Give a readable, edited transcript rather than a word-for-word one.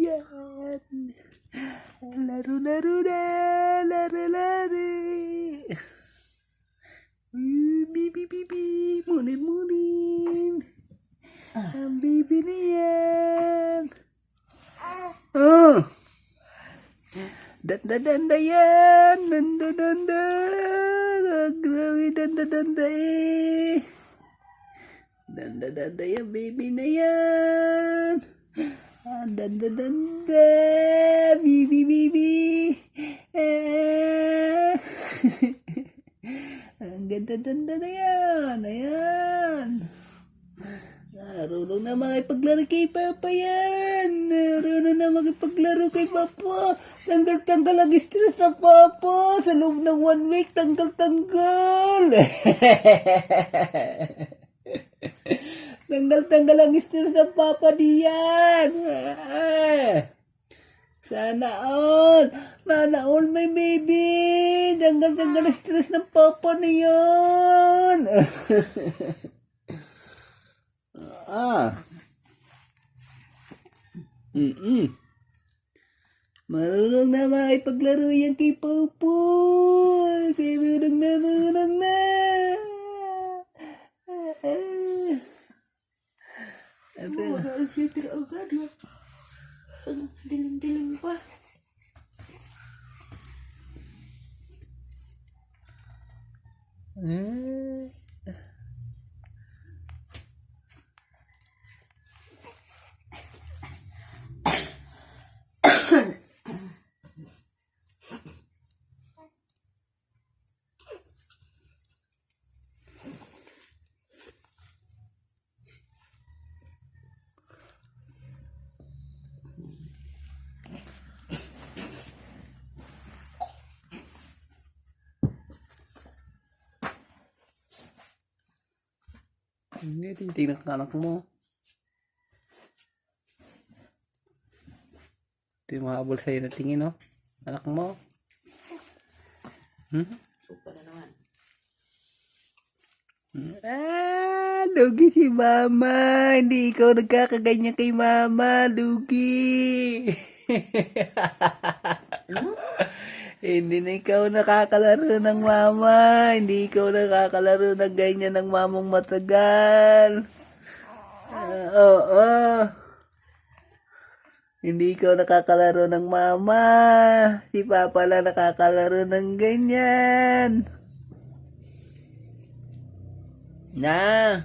Yan. Laro-laro na. Laro-laro. Bibi. Munin. Ang baby na yan. Oh. Danda yan. Danda. Grabe danda eh. Danda yan, baby na yan. Danda. Bibi. Ang ganda na yan. Ayan. Marunong na makipaglaro kay Papa yan. Marunong na makipaglaro kay Papa. Tanggal ang stress ng Papa. Sa loob ng 1 week, tanggal. Tanggal ang stress ng Papa diyan. Sana all my baby. Tanggal ang stress ng Papa niyan. Marunong na makipaglaro yan kay Papa. Marunong na. Ang sitir agad. Ang dilim-dilim pa. Hindi, tingnan ka anak mo. Ito yung mahabol sa'yo na tingin, no? Anak mo. Supa na naman. Lugi si Mama. Hindi ikaw nagkakaganyan kay Mama. Lugi. Hindi na ikaw nakakalaro ng Mama. Hindi ikaw nakakalaro ng ganyan ng mamong matagal. Hindi ikaw nakakalaro ng Mama. Si Papa lang nakakalaro ng ganyan. Na.